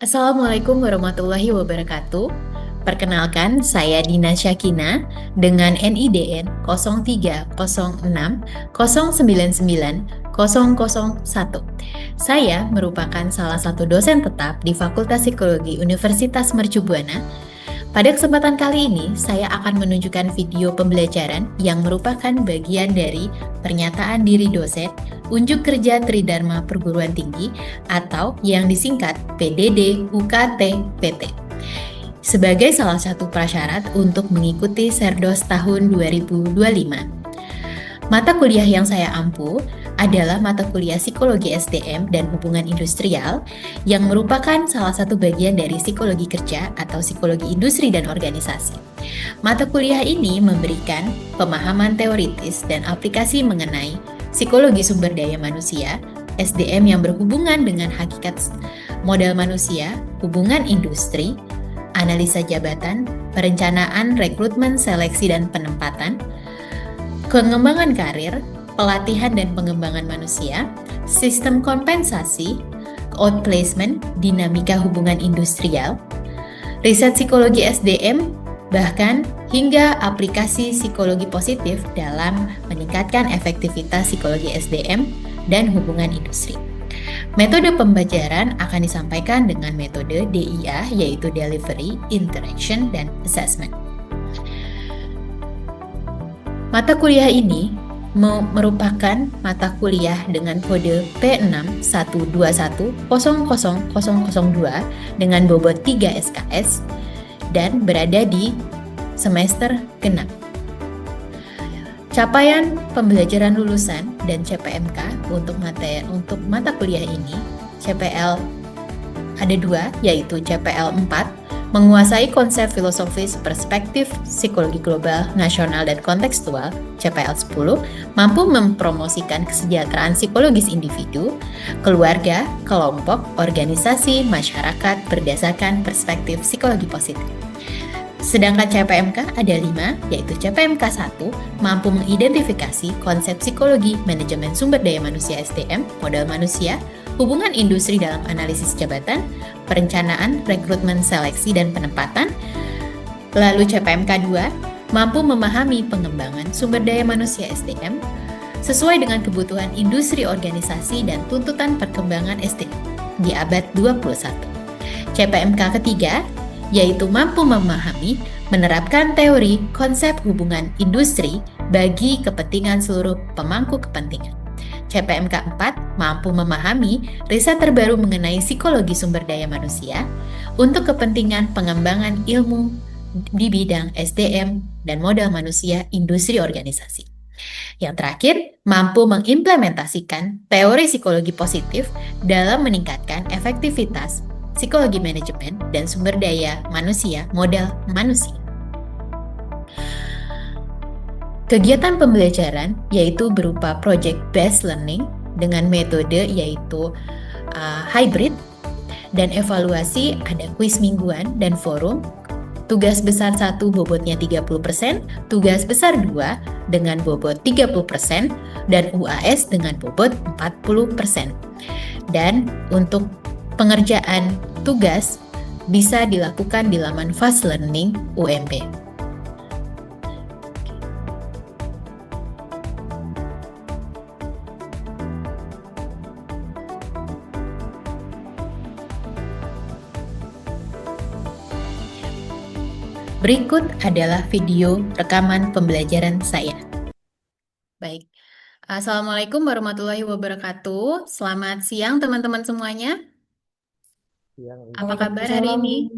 Assalamualaikum warahmatullahi wabarakatuh. Perkenalkan, saya Dina Syakina dengan NIDN 0306099001. Saya merupakan salah satu dosen tetap di Fakultas Psikologi Universitas Mercu Buana. Pada kesempatan kali ini, saya akan menunjukkan video pembelajaran yang merupakan bagian dari pernyataan diri dosen Unjuk Kerja Tridharma Perguruan Tinggi atau yang disingkat PDD UKT PT. Sebagai salah satu prasyarat untuk mengikuti Serdos tahun 2025. Mata kuliah yang saya ampu adalah mata kuliah Psikologi SDM dan Hubungan Industrial yang merupakan salah satu bagian dari psikologi kerja atau psikologi industri dan organisasi. Mata kuliah ini memberikan pemahaman teoritis dan aplikasi mengenai psikologi sumber daya manusia, SDM yang berhubungan dengan hakikat modal manusia, hubungan industri, analisa jabatan, perencanaan, rekrutmen, seleksi, dan penempatan, pengembangan karir, pelatihan dan pengembangan manusia, sistem kompensasi, outplacement, dinamika hubungan industrial, riset psikologi SDM, bahkan hingga aplikasi psikologi positif dalam meningkatkan efektivitas psikologi SDM dan hubungan industri. Metode pembelajaran akan disampaikan dengan metode DIA, yaitu Delivery, Interaction, dan Assessment. Mata kuliah ini merupakan mata kuliah dengan kode P6121000002 dengan bobot 3 SKS dan berada di semester genap. Capaian pembelajaran lulusan dan CPMK untuk mata kuliah ini, CPL ada 2, yaitu CPL 4, menguasai konsep filosofis perspektif psikologi global, nasional, dan kontekstual. CPL 10 mampu mempromosikan kesejahteraan psikologis individu, keluarga, kelompok, organisasi, masyarakat berdasarkan perspektif psikologi positif. Sedangkan CPMK ada 5, yaitu CPMK 1 mampu mengidentifikasi konsep psikologi manajemen sumber daya manusia SDM, modal manusia, hubungan industri dalam analisis jabatan, perencanaan, rekrutmen, seleksi, dan penempatan. Lalu CPMK 2 mampu memahami pengembangan sumber daya manusia SDM sesuai dengan kebutuhan industri organisasi dan tuntutan perkembangan SDM di abad 21. CPMK ketiga yaitu mampu memahami, menerapkan teori konsep hubungan industri bagi kepentingan seluruh pemangku kepentingan. CPMK 4 mampu memahami riset terbaru mengenai psikologi sumber daya manusia untuk kepentingan pengembangan ilmu di bidang SDM dan modal manusia industri organisasi. Yang terakhir, mampu mengimplementasikan teori psikologi positif dalam meningkatkan efektivitas psikologi manajemen dan sumber daya manusia, modal manusia. Kegiatan pembelajaran yaitu berupa project-based learning dengan metode yaitu hybrid, dan evaluasi ada kuis mingguan dan forum. Tugas besar 1 bobotnya 30%, tugas besar 2 dengan bobot 30%, dan UAS dengan bobot 40%. Dan untuk pengerjaan tugas bisa dilakukan di laman Fast Learning UMB. Berikut adalah video rekaman pembelajaran saya. Baik. Assalamualaikum warahmatullahi wabarakatuh. Selamat siang teman-teman semuanya. Apa kabar hari ini?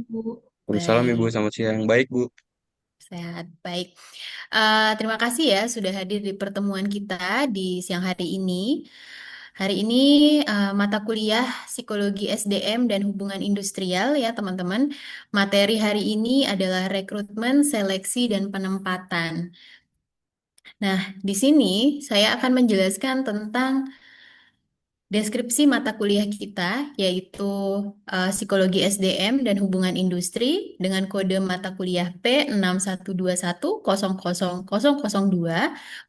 Waalaikumsalam Ibu, Baik, selamat siang. Baik Bu. sehat. Baik. Terima kasih ya sudah hadir di pertemuan kita di siang hari ini. Hari ini mata kuliah Psikologi SDM dan Hubungan Industrial ya teman-teman. Materi hari ini adalah rekrutmen, seleksi, dan penempatan. Nah, di sini saya akan menjelaskan tentang deskripsi mata kuliah kita, yaitu Psikologi SDM dan Hubungan Industri dengan kode mata kuliah P6121000002,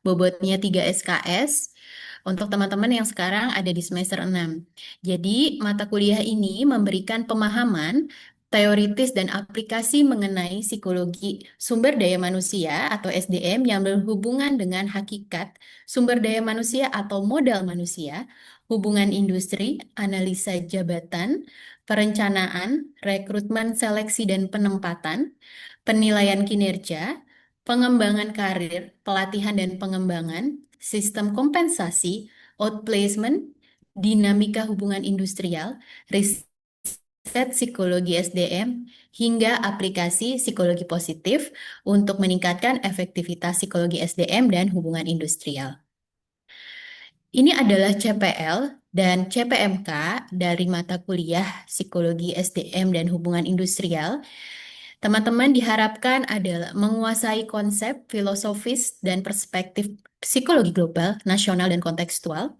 bobotnya 3 SKS. untuk teman-teman yang sekarang ada di semester 6. Jadi, mata kuliah ini memberikan pemahaman teoritis dan aplikasi mengenai psikologi sumber daya manusia atau SDM yang berhubungan dengan hakikat sumber daya manusia atau modal manusia, hubungan industri, analisa jabatan, perencanaan, rekrutmen, seleksi, dan penempatan, penilaian kinerja, pengembangan karir, pelatihan dan pengembangan, sistem kompensasi, outplacement, dinamika hubungan industrial, riset psikologi SDM, hingga aplikasi psikologi positif untuk meningkatkan efektivitas psikologi SDM dan hubungan industrial. Ini adalah CPL dan CPMK dari mata kuliah Psikologi SDM dan Hubungan Industrial. Teman-teman diharapkan adalah menguasai konsep filosofis dan perspektif psikologi global, nasional, dan kontekstual.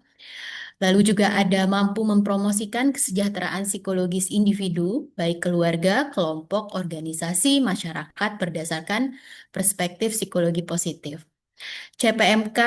Lalu juga ada mampu mempromosikan kesejahteraan psikologis individu, baik keluarga, kelompok, organisasi, masyarakat berdasarkan perspektif psikologi positif. CPMK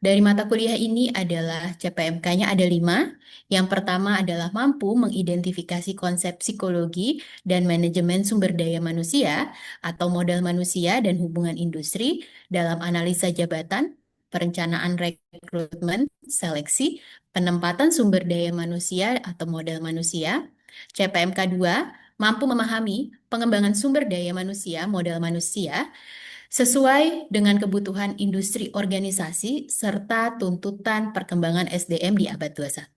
dari mata kuliah ini adalah CPMK-nya ada 5. Yang pertama adalah mampu mengidentifikasi konsep psikologi dan manajemen sumber daya manusia atau modal manusia dan hubungan industri dalam analisa jabatan, perencanaan rekrutmen, seleksi, penempatan sumber daya manusia atau modal manusia. CPMK 2 mampu memahami pengembangan sumber daya manusia, modal manusia, sesuai dengan kebutuhan industri organisasi serta tuntutan perkembangan SDM di abad 21.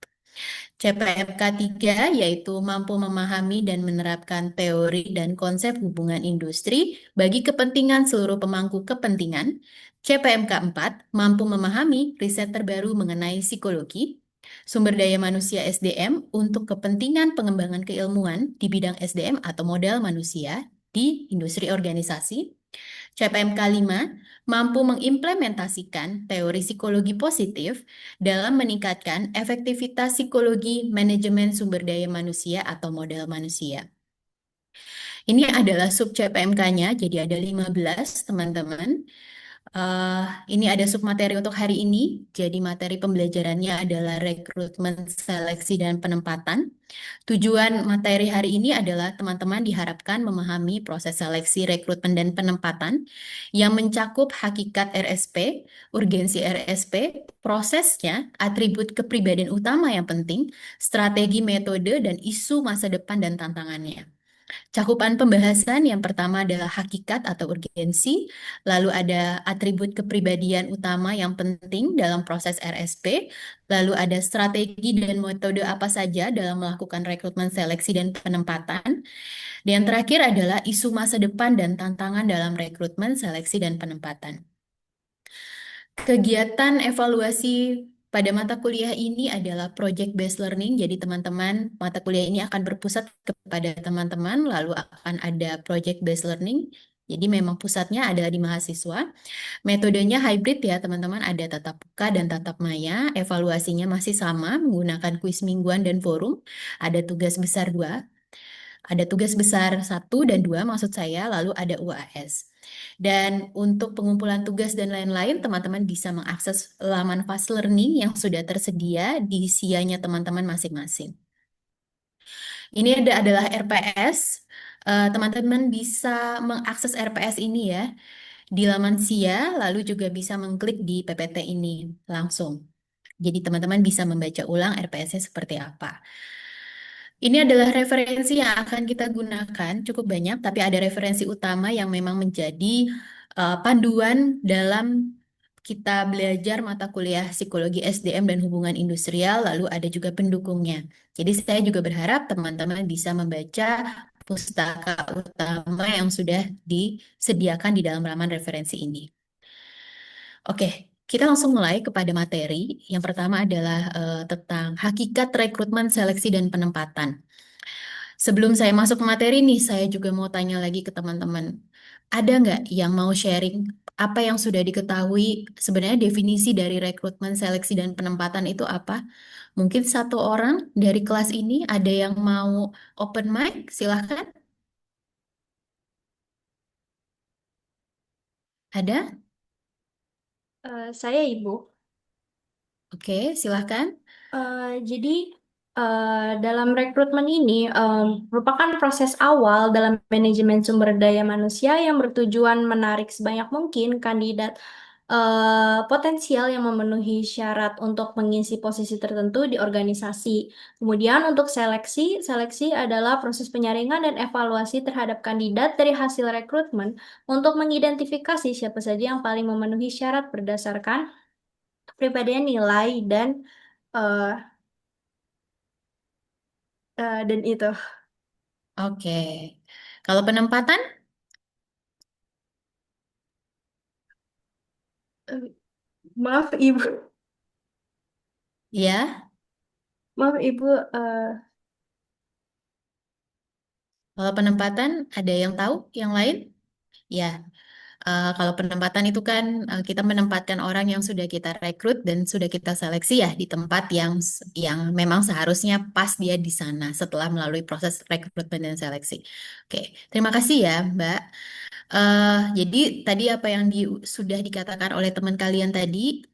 CPMK 3 yaitu mampu memahami dan menerapkan teori dan konsep hubungan industri bagi kepentingan seluruh pemangku kepentingan. CPMK 4 mampu memahami riset terbaru mengenai psikologi, sumber daya manusia SDM untuk kepentingan pengembangan keilmuan di bidang SDM atau modal manusia di industri organisasi. CPMK 5 mampu mengimplementasikan teori psikologi positif dalam meningkatkan efektivitas psikologi manajemen sumber daya manusia atau modal manusia. Ini adalah sub CPMK-nya, jadi ada 15 teman-teman. Ini ada submateri untuk hari ini. Jadi materi pembelajarannya adalah rekrutmen, seleksi, dan penempatan. Tujuan materi hari ini adalah teman-teman diharapkan memahami proses seleksi, rekrutmen, dan penempatan yang mencakup hakikat RSP, urgensi RSP, prosesnya, atribut kepribadian utama yang penting, strategi, metode, dan isu masa depan dan tantangannya. Cakupan pembahasan yang pertama adalah hakikat atau urgensi, lalu ada atribut kepribadian utama yang penting dalam proses RSP, lalu ada strategi dan metode apa saja dalam melakukan rekrutmen, seleksi, dan penempatan. Dan yang terakhir adalah isu masa depan dan tantangan dalam rekrutmen, seleksi, dan penempatan. Kegiatan evaluasi pada mata kuliah ini adalah project based learning. Jadi teman-teman, mata kuliah ini akan berpusat kepada teman-teman, lalu akan ada project based learning. Jadi memang pusatnya adalah di mahasiswa. Metodenya hybrid ya teman-teman, ada tatap muka dan tatap maya. Evaluasinya masih sama menggunakan kuis mingguan dan forum. Ada tugas besar 2. Ada tugas besar 1 dan 2 maksud saya, lalu ada UAS. Dan untuk pengumpulan tugas dan lain-lain, teman-teman bisa mengakses laman Fast Learning yang sudah tersedia di SIA-nya teman-teman masing-masing. Ini adalah RPS. Teman-teman bisa mengakses RPS ini ya di laman SIA, lalu juga bisa mengklik di PPT ini langsung. Jadi teman-teman bisa membaca ulang RPS-nya seperti apa. Ini adalah referensi yang akan kita gunakan cukup banyak, tapi ada referensi utama yang memang menjadi panduan dalam kita belajar mata kuliah psikologi SDM dan hubungan industrial, lalu ada juga pendukungnya. Jadi saya juga berharap teman-teman bisa membaca pustaka utama yang sudah disediakan di dalam laman referensi ini. Oke, kita langsung mulai kepada materi. Yang pertama adalah tentang hakikat rekrutmen, seleksi, dan penempatan. Sebelum saya masuk ke materi nih, saya juga mau tanya lagi ke teman-teman. Ada nggak yang mau sharing apa yang sudah diketahui sebenarnya definisi dari rekrutmen, seleksi, dan penempatan itu apa? Mungkin satu orang dari kelas ini ada yang mau open mic, silahkan. Ada? Saya Ibu. Oke, silahkan. Jadi dalam rekrutmen ini merupakan proses awal dalam manajemen sumber daya manusia yang bertujuan menarik sebanyak mungkin kandidat potensial yang memenuhi syarat untuk mengisi posisi tertentu di organisasi. Kemudian untuk seleksi adalah proses penyaringan dan evaluasi terhadap kandidat dari hasil rekrutmen untuk mengidentifikasi siapa saja yang paling memenuhi syarat berdasarkan kepribadian nilai eh, dan itu. Oke. Kalau penempatan, Eh, Maaf Ibu, ya. maaf Ibu. eh, Kalau penempatan, ada yang tahu? Yang lain? Ya. Kalau penempatan itu kan kita menempatkan orang yang sudah kita rekrut dan sudah kita seleksi ya di tempat yang memang seharusnya pas dia di sana setelah melalui proses rekrutmen dan seleksi. Oke, terima kasih ya Mbak. Jadi tadi apa yang sudah dikatakan oleh teman kalian tadi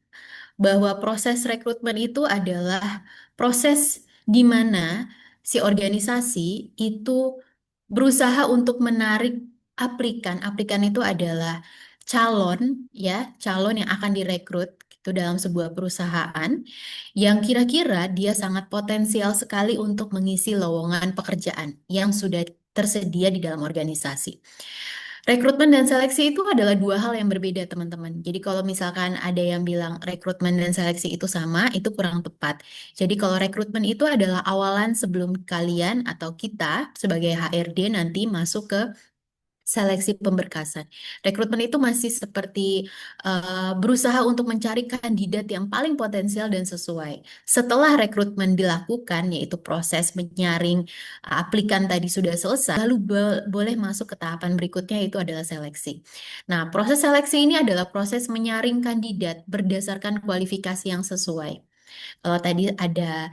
bahwa proses rekrutmen itu adalah proses di mana si organisasi itu berusaha untuk menarik aplikan. Aplikan itu adalah calon, ya, calon yang akan direkrut itu dalam sebuah perusahaan yang kira-kira dia sangat potensial sekali untuk mengisi lowongan pekerjaan yang sudah tersedia di dalam organisasi. Rekrutmen dan seleksi itu adalah dua hal yang berbeda, teman-teman. Jadi kalau misalkan ada yang bilang rekrutmen dan seleksi itu sama, itu kurang tepat. Jadi kalau rekrutmen itu adalah awalan sebelum kalian atau kita sebagai HRD nanti masuk ke seleksi pemberkasan. Rekrutmen itu masih seperti berusaha untuk mencari kandidat yang paling potensial dan sesuai. Setelah rekrutmen dilakukan, yaitu proses menyaring aplikan tadi sudah selesai, lalu boleh masuk ke tahapan berikutnya, itu adalah seleksi. Nah, proses seleksi ini adalah proses menyaring kandidat berdasarkan kualifikasi yang sesuai. Kalau tadi ada,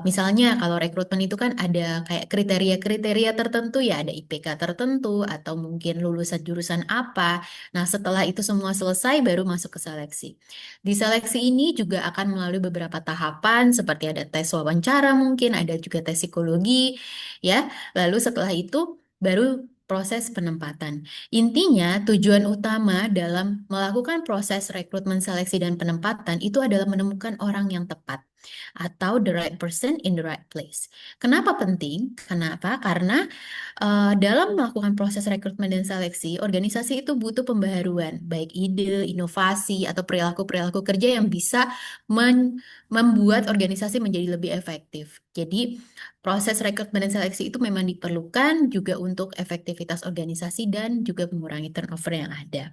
misalnya kalau rekrutmen itu kan ada kayak kriteria-kriteria tertentu ya, ada IPK tertentu atau mungkin lulusan jurusan apa. Nah, setelah itu semua selesai baru masuk ke seleksi. Di seleksi ini juga akan melalui beberapa tahapan seperti ada tes wawancara mungkin, ada juga tes psikologi ya. Lalu setelah itu baru proses penempatan. Intinya, tujuan utama dalam melakukan proses rekrutmen seleksi dan penempatan itu adalah menemukan orang yang tepat atau the right person in the right place. Kenapa penting? Kenapa? Karena dalam melakukan proses rekrutmen dan seleksi, organisasi itu butuh pembaharuan, baik ide, inovasi, atau perilaku-perilaku kerja yang bisa membuat organisasi menjadi lebih efektif. Jadi, proses rekrutmen dan seleksi itu memang diperlukan juga untuk efektivitas organisasi dan juga mengurangi turnover yang ada.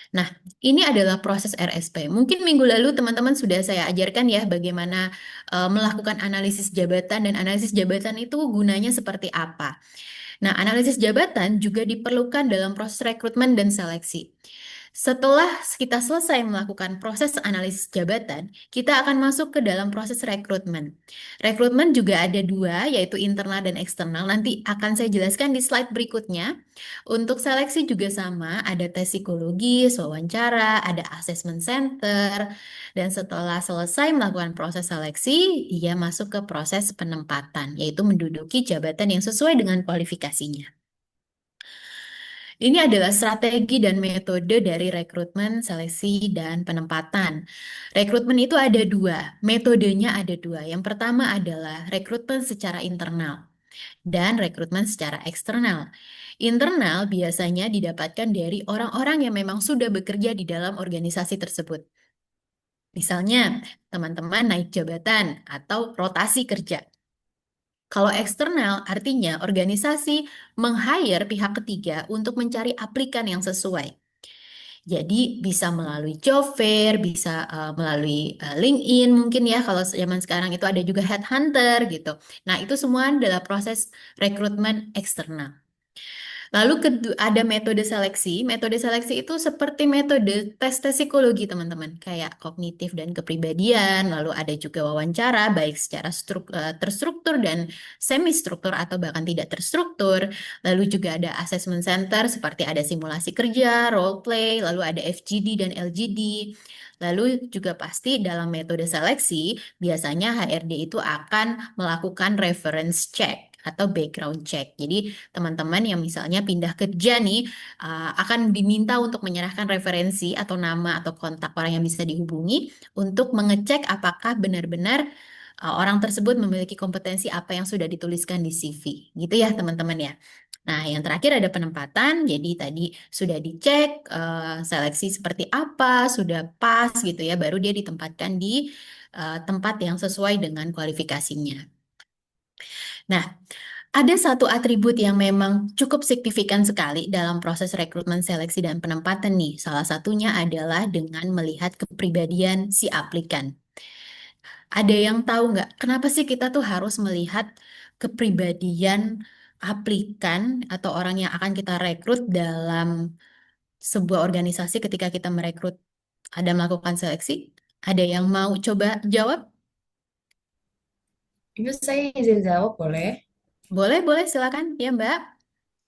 Nah, ini adalah proses RSP. Mungkin minggu lalu teman-teman sudah saya ajarkan ya bagaimana melakukan analisis jabatan dan analisis jabatan itu gunanya seperti apa. Nah, analisis jabatan juga diperlukan dalam proses rekrutmen dan seleksi. Setelah kita selesai melakukan proses analisis jabatan, kita akan masuk ke dalam proses rekrutmen. Rekrutmen juga ada dua, yaitu internal dan eksternal. Nanti akan saya jelaskan di slide berikutnya. Untuk seleksi juga sama, ada tes psikologis, wawancara, ada assessment center, dan setelah selesai melakukan proses seleksi, ia masuk ke proses penempatan, yaitu menduduki jabatan yang sesuai dengan kualifikasinya. Ini adalah strategi dan metode dari rekrutmen, seleksi, dan penempatan. Rekrutmen itu ada dua, metodenya ada dua. Yang pertama adalah rekrutmen secara internal dan rekrutmen secara eksternal. Internal biasanya didapatkan dari orang-orang yang memang sudah bekerja di dalam organisasi tersebut. Misalnya, teman-teman naik jabatan atau rotasi kerja. Kalau eksternal, artinya organisasi meng-hire pihak ketiga untuk mencari aplikan yang sesuai. Jadi bisa melalui job fair, bisa melalui LinkedIn mungkin ya kalau zaman sekarang itu ada juga headhunter gitu. Nah, itu semua adalah proses rekrutmen eksternal. Lalu ada metode seleksi. Metode seleksi itu seperti metode tes-tes psikologi, teman-teman. Kayak kognitif dan kepribadian. Lalu ada juga wawancara, baik secara terstruktur dan semi-struktur atau bahkan tidak terstruktur. Lalu juga ada assessment center seperti ada simulasi kerja, role play, lalu ada FGD dan LGD. Lalu juga pasti dalam metode seleksi, biasanya HRD itu akan melakukan reference check atau background check. Jadi teman-teman yang misalnya pindah kerja nih akan diminta untuk menyerahkan referensi atau nama atau kontak orang yang bisa dihubungi untuk mengecek apakah benar-benar orang tersebut memiliki kompetensi apa yang sudah dituliskan di CV. Gitu ya teman-teman ya. Nah, yang terakhir ada penempatan. Jadi tadi sudah dicek seleksi seperti apa, sudah pas gitu ya, baru dia ditempatkan di tempat yang sesuai dengan kualifikasinya. Nah, ada satu atribut yang memang cukup signifikan sekali dalam proses rekrutmen, seleksi, dan penempatan nih. Salah satunya adalah dengan melihat kepribadian si aplikan. Ada yang tahu nggak, kenapa sih kita tuh harus melihat kepribadian aplikan atau orang yang akan kita rekrut dalam sebuah organisasi ketika kita merekrut, ada melakukan seleksi? Ada yang mau coba jawab? Ibu saya izin jawab boleh? Boleh, boleh, silakan. Ya, Mbak.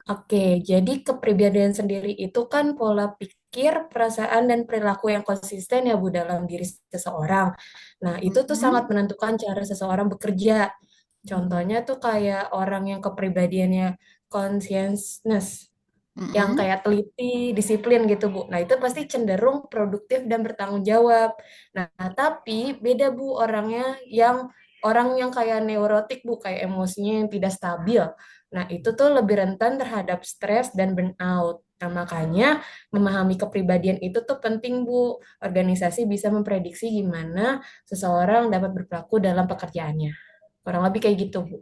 Oke, jadi kepribadian sendiri itu kan pola pikir, perasaan, dan perilaku yang konsisten ya Bu dalam diri seseorang. Nah, itu tuh sangat Mhm. menentukan cara seseorang bekerja. Contohnya tuh kayak orang yang kepribadiannya conscientiousness, yang Mhm. kayak teliti, disiplin gitu Bu. Nah, itu pasti cenderung produktif dan bertanggung jawab. Nah, tapi beda Bu orang yang kayak neurotik Bu, kayak emosinya yang tidak stabil. Nah, itu tuh lebih rentan terhadap stres dan burnout. Nah, makanya memahami kepribadian itu tuh penting Bu. Organisasi bisa memprediksi gimana seseorang dapat berperilaku dalam pekerjaannya. Kurang lebih kayak gitu Bu.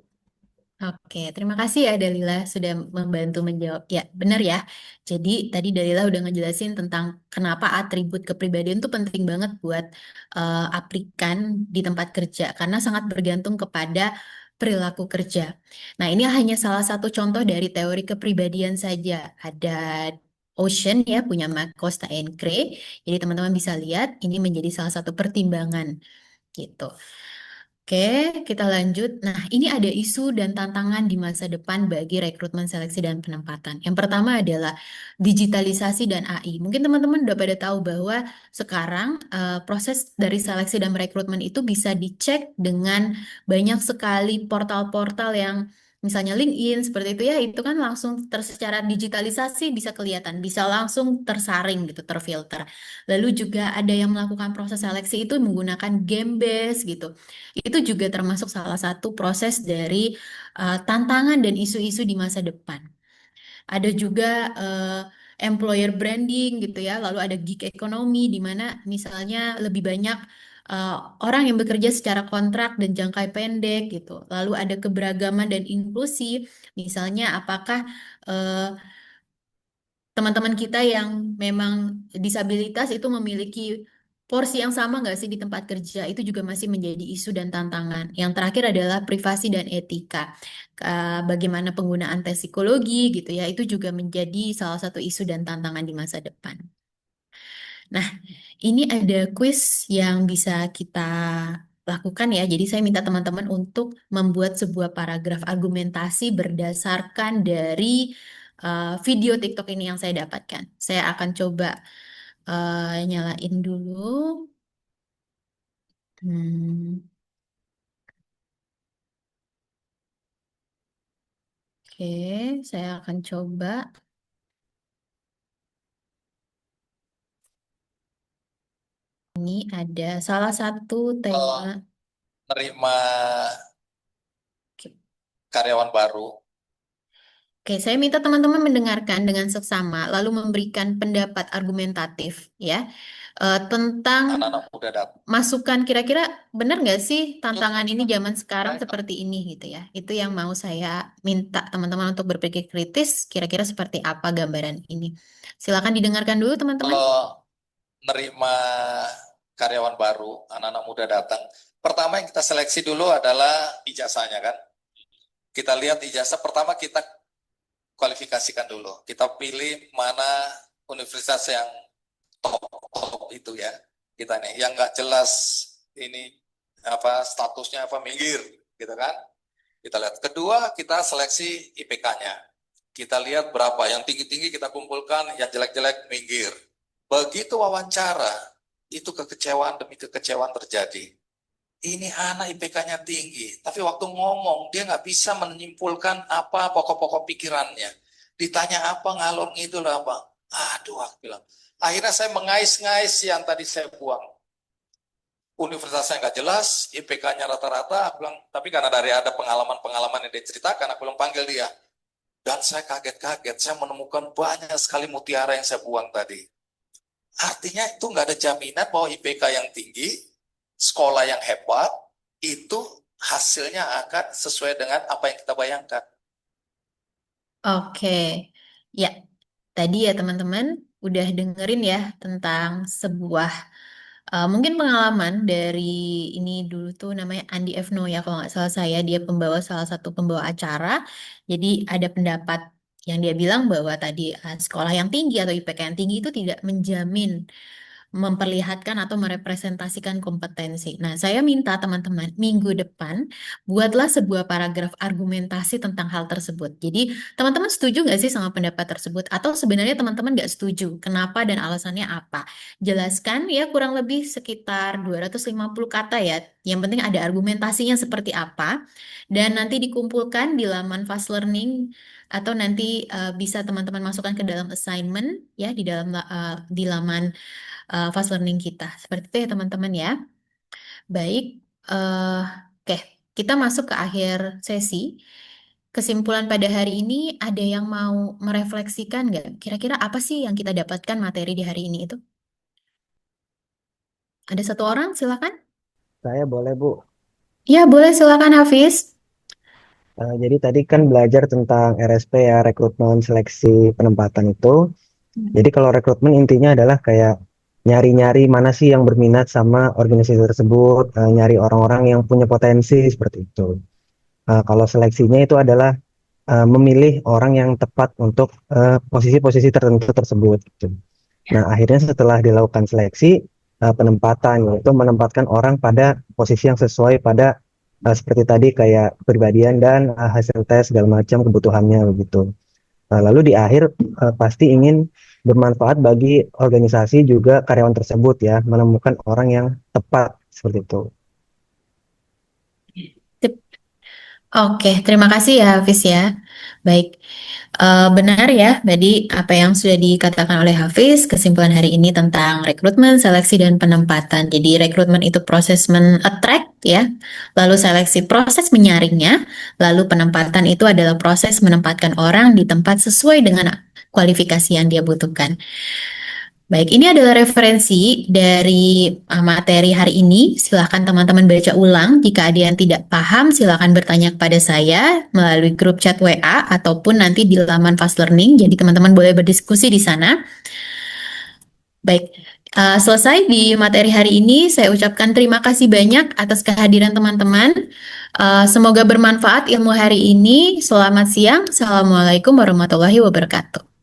Oke, terima kasih ya Dalila sudah membantu menjawab. Ya, benar ya. Jadi tadi Dalila udah ngejelasin tentang kenapa atribut kepribadian itu penting banget buat aplikan di tempat kerja karena sangat bergantung kepada perilaku kerja. Nah, ini hanya salah satu contoh dari teori kepribadian saja. Ada Ocean ya punya Mark Costa and Gray. Jadi teman-teman bisa lihat ini menjadi salah satu pertimbangan gitu. Oke, kita lanjut. Nah, ini ada isu dan tantangan di masa depan bagi rekrutmen, seleksi, dan penempatan. Yang pertama adalah digitalisasi dan AI. Mungkin teman-teman udah pada tahu bahwa sekarang proses dari seleksi dan rekrutmen itu bisa dicek dengan banyak sekali portal-portal yang misalnya LinkedIn seperti itu ya, itu kan langsung secara digitalisasi bisa kelihatan, bisa langsung tersaring gitu, terfilter. Lalu juga ada yang melakukan proses seleksi itu menggunakan game base gitu. Itu juga termasuk salah satu proses dari tantangan dan isu-isu di masa depan. Ada juga employer branding gitu ya, lalu ada gig ekonomi di mana misalnya lebih banyak eh, orang yang bekerja secara kontrak dan jangka pendek gitu. Lalu ada keberagaman dan inklusi, misalnya apakah eh, teman-teman kita yang memang disabilitas itu memiliki porsi yang sama nggak sih di tempat kerja, itu juga masih menjadi isu dan tantangan. Yang terakhir adalah privasi dan etika. Bagaimana penggunaan tes psikologi gitu ya, itu juga menjadi salah satu isu dan tantangan di masa depan. Nah, ini ada quiz yang bisa kita lakukan ya. Jadi saya minta teman-teman untuk membuat sebuah paragraf argumentasi berdasarkan dari video TikTok ini yang saya dapatkan. Saya akan coba nyalain dulu. Hmm, oke, saya akan coba. Ini ada salah satu tema. Menerima karyawan baru, Oke, saya minta teman-teman mendengarkan dengan seksama, lalu memberikan pendapat argumentatif ya tentang anak-anak muda datang. masukan kira-kira benar nggak sih tantangan ini zaman sekarang Baik. seperti ini gitu ya. Itu yang mau saya minta teman-teman untuk berpikir kritis, kira-kira seperti apa gambaran ini. Silakan didengarkan dulu teman-teman. Kalau menerima karyawan baru, anak-anak muda datang, pertama yang kita seleksi dulu adalah ijazahnya kan. Kita lihat ijazah, pertama kita kualifikasikan dulu. Kita pilih mana universitas yang top itu ya. Kita nih yang nggak jelas ini statusnya minggir gitu kan. Kita lihat. Kedua, kita seleksi IPK-nya. Kita lihat berapa, yang tinggi-tinggi kita kumpulkan, yang jelek-jelek minggir. Begitu wawancara, itu kekecewaan demi kekecewaan terjadi. Ini anak IPK-nya tinggi, tapi waktu ngomong dia nggak bisa menyimpulkan apa pokok-pokok pikirannya. Ditanya apa ngalor ngidul apa. Aduh, aku bilang. Akhirnya saya mengais-ngais yang tadi saya buang. Universitasnya nggak jelas, IPK-nya rata-rata, aku bilang, tapi karena dari ada pengalaman-pengalaman yang dia ceritakan, aku bilang panggil dia. Dan saya kaget-kaget, saya menemukan banyak sekali mutiara yang saya buang tadi. Artinya itu nggak ada jaminan bahwa IPK yang tinggi, sekolah yang hebat, itu hasilnya akan sesuai dengan apa yang kita bayangkan. Oke, ya. Tadi ya teman-teman udah dengerin ya tentang sebuah mungkin pengalaman dari ini dulu tuh namanya Andi F. Noya kalau nggak salah saya dia salah satu pembawa acara. Jadi ada pendapat yang dia bilang bahwa tadi sekolah yang tinggi atau IPK yang tinggi itu tidak menjamin memperlihatkan atau merepresentasikan kompetensi. Nah, saya minta teman-teman minggu depan buatlah sebuah paragraf argumentasi tentang hal tersebut. Jadi, teman-teman setuju nggak sih sama pendapat tersebut? Atau sebenarnya teman-teman nggak setuju? Kenapa dan alasannya apa? Jelaskan ya kurang lebih sekitar 250 kata ya. Yang penting ada argumentasinya seperti apa. Dan nanti dikumpulkan di laman Fast Learning atau nanti bisa teman-teman masukkan ke dalam assignment ya di laman fast learning kita. Seperti itu ya teman-teman ya. Baik, oke, kita masuk ke akhir sesi. Kesimpulan pada hari ini ada yang mau merefleksikan nggak? Kira-kira apa sih yang kita dapatkan materi di hari ini itu? Ada satu orang, silakan. Saya boleh, Bu. Ya, boleh silakan Hafiz. Jadi tadi kan belajar tentang RSP ya, rekrutmen seleksi penempatan itu. Jadi kalau rekrutmen intinya adalah kayak nyari-nyari mana sih yang berminat sama organisasi tersebut, nyari orang-orang yang punya potensi seperti itu. Kalau seleksinya itu adalah memilih orang yang tepat untuk posisi-posisi tertentu tersebut. Gitu. Nah, akhirnya setelah dilakukan seleksi, penempatan, yaitu menempatkan orang pada posisi yang sesuai pada seperti tadi kayak kepribadian dan hasil tes segala macam kebutuhannya begitu. Lalu di akhir pasti ingin bermanfaat bagi organisasi juga karyawan tersebut ya, menemukan orang yang tepat seperti itu. Oke, terima kasih ya Hafiz ya. Baik, benar ya tadi apa yang sudah dikatakan oleh Hafiz, kesimpulan hari ini tentang rekrutmen, seleksi, dan penempatan. Jadi rekrutmen itu proses men-attract ya, lalu seleksi proses menyaringnya, lalu penempatan itu adalah proses menempatkan orang di tempat sesuai dengan kualifikasi yang dia butuhkan. Baik, ini adalah referensi dari materi hari ini. Silahkan teman-teman baca ulang. Jika ada yang tidak paham, silahkan bertanya kepada saya melalui grup chat WA ataupun nanti di laman Fast Learning. Jadi teman-teman boleh berdiskusi di sana. Baik, selesai di materi hari ini. Saya ucapkan terima kasih banyak atas kehadiran teman-teman. Semoga bermanfaat ilmu hari ini. Selamat siang. Assalamualaikum warahmatullahi wabarakatuh.